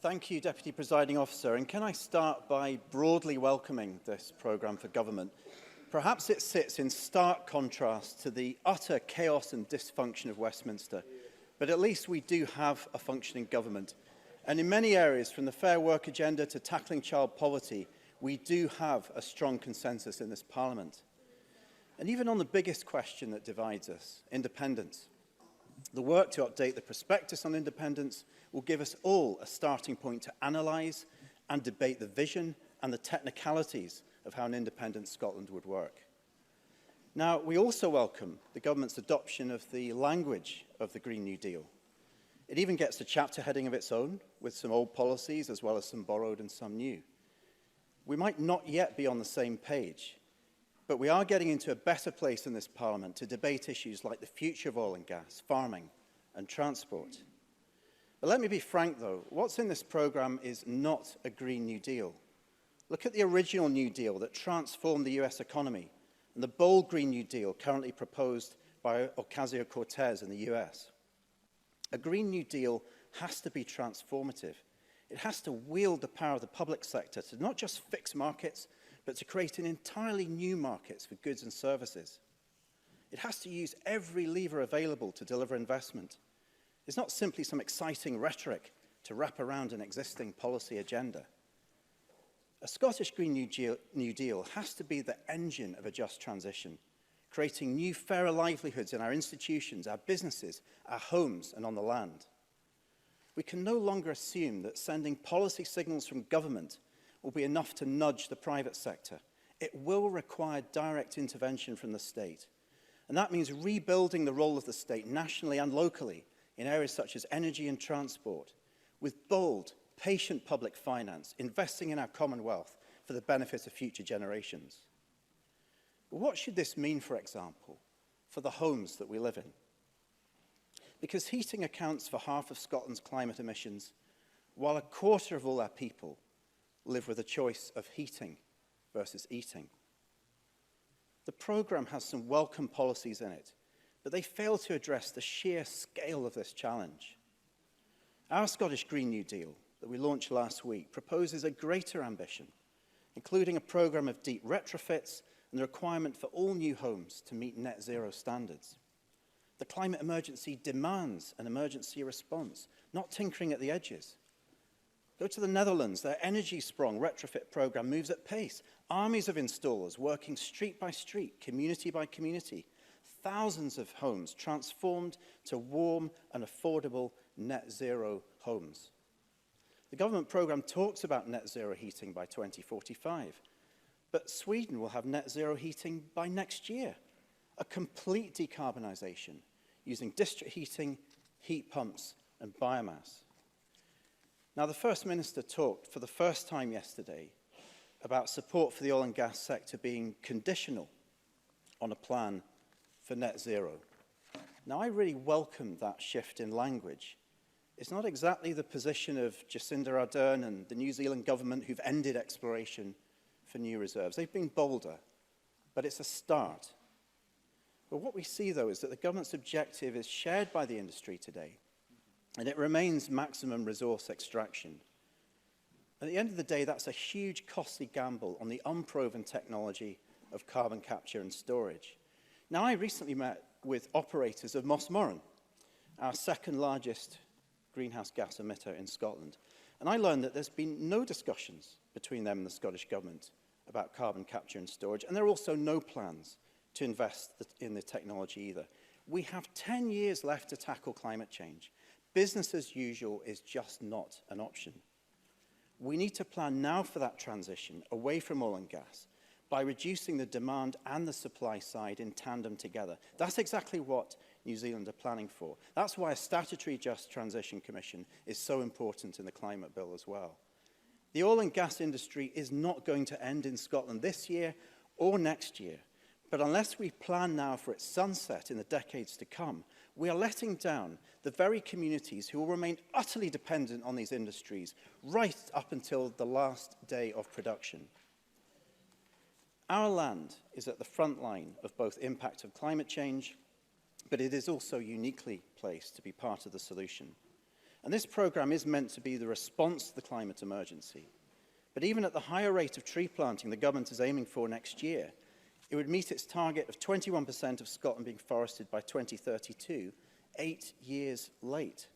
Thank you, Deputy Presiding Officer. And can I start by broadly welcoming this programme for government? Perhaps it sits in stark contrast to the utter chaos and dysfunction of Westminster, but at least we do have a functioning government. And in many areas, from the Fair Work agenda to tackling child poverty, we do have a strong consensus in this Parliament. And even on the biggest question that divides us, independence, the work to update the prospectus on independence will give us all a starting point to analyse and debate the vision and the technicalities of how an independent Scotland would work. Now, we also welcome the government's adoption of the language of the Green New Deal. It even gets a chapter heading of its own, with some old policies as well as some borrowed and some new. We might not yet be on the same page, but we are getting into a better place in this Parliament to debate issues like the future of oil and gas, farming and transport. But let me be frank, though, what's in this programme is not a Green New Deal. Look at the original New Deal that transformed the US economy and the bold Green New Deal currently proposed by Ocasio-Cortez in the US. A Green New Deal has to be transformative. It has to wield the power of the public sector to not just fix markets, but to create an entirely new markets for goods and services. It has to use every lever available to deliver investment. It's not simply some exciting rhetoric to wrap around an existing policy agenda. A Scottish Green New Deal has to be the engine of a just transition, creating new, fairer livelihoods in our institutions, our businesses, our homes and on the land. We can no longer assume that sending policy signals from government will be enough to nudge the private sector. It will require direct intervention from the state. And that means rebuilding the role of the state nationally and locally in areas such as energy and transport, with bold, patient public finance, investing in our commonwealth for the benefit of future generations. But what should this mean, for example, for the homes that we live in? Because heating accounts for half of Scotland's climate emissions, while a quarter of all our people live with a choice of heating versus eating. The programme has some welcome policies in it, but they fail to address the sheer scale of this challenge. Our Scottish Green New Deal that we launched last week proposes a greater ambition, including a programme of deep retrofits and the requirement for all new homes to meet net zero standards. The climate emergency demands an emergency response, not tinkering at the edges. Go to the Netherlands. Their Energy Sprong retrofit programme moves at pace. Armies of installers working street by street, community by community. Thousands of homes transformed to warm and affordable net zero homes. The government programme talks about net zero heating by 2045, but Sweden will have net zero heating by next year. A complete decarbonisation using district heating, heat pumps and biomass. Now, the First Minister talked for the first time yesterday about support for the oil and gas sector being conditional on a plan for net zero. Now, I really welcome that shift in language. It's not exactly the position of Jacinda Ardern and the New Zealand government who've ended exploration for new reserves. They've been bolder, but it's a start. But what we see, though, is that the government's objective is shared by the industry today, and it remains maximum resource extraction. At the end of the day, that's a huge, costly gamble on the unproven technology of carbon capture and storage. Now, I recently met with operators of Mossmorran, our second largest greenhouse gas emitter in Scotland, and I learned that there's been no discussions between them and the Scottish Government about carbon capture and storage, and there are also no plans to invest in the technology either. We have 10 years left to tackle climate change. Business as usual is just not an option. We need to plan now for that transition away from oil and gas by reducing the demand and the supply side in tandem together. That's exactly what New Zealand are planning for. That's why a statutory Just Transition Commission is so important in the climate bill as well. The oil and gas industry is not going to end in Scotland this year or next year, but unless we plan now for its sunset in the decades to come, we are letting down the very communities who will remain utterly dependent on these industries right up until the last day of production. Our land is at the front line of both impact of climate change, but it is also uniquely placed to be part of the solution. And this programme is meant to be the response to the climate emergency. But even at the higher rate of tree planting the government is aiming for next year, it would meet its target of 21% of Scotland being forested by 2032, 8 years late.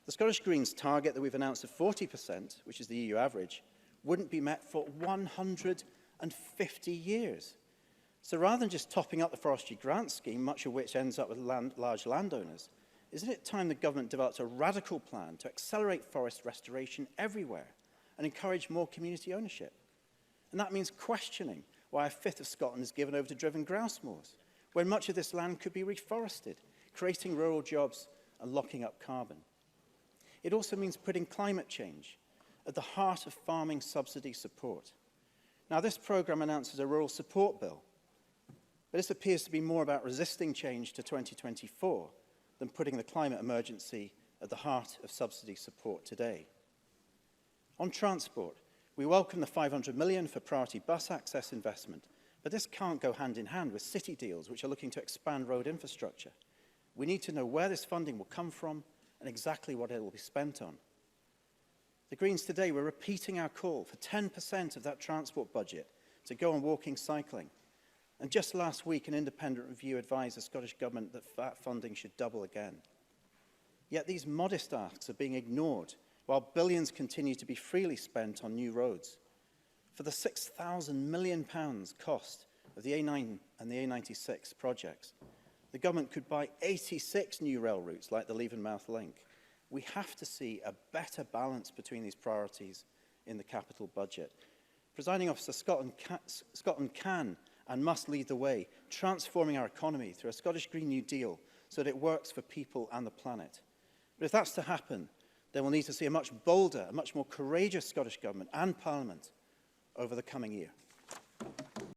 The Scottish Greens target that we've announced of 40%, which is the EU average, wouldn't be met for 150 years. So rather than just topping up the forestry grant scheme, much of which ends up with large landowners, isn't it time the government developed a radical plan to accelerate forest restoration everywhere and encourage more community ownership? And that means questioning why a fifth of Scotland is given over to driven grouse moors, when much of this land could be reforested, creating rural jobs and locking up carbon. It also means putting climate change at the heart of farming subsidy support. Now, this programme announces a rural support bill, but this appears to be more about resisting change to 2024 than putting the climate emergency at the heart of subsidy support today. On transport, we welcome the 500 million for priority bus access investment, but this can't go hand in hand with city deals which are looking to expand road infrastructure. We need to know where this funding will come from and exactly what it will be spent on. The Greens today were repeating our call for 10% of that transport budget to go on walking, cycling. And just last week, an independent review advised the Scottish Government that that funding should double again. Yet these modest asks are being ignored while billions continue to be freely spent on new roads. For the £6,000 million cost of the A9 and the A96 projects, the government could buy 86 new rail routes like the Leavenmouth Link. We have to see a better balance between these priorities in the capital budget. Presiding Officer, Scotland can and must lead the way, transforming our economy through a Scottish Green New Deal so that it works for people and the planet. But if that's to happen, then we'll need to see a much bolder, a much more courageous Scottish Government and Parliament over the coming year.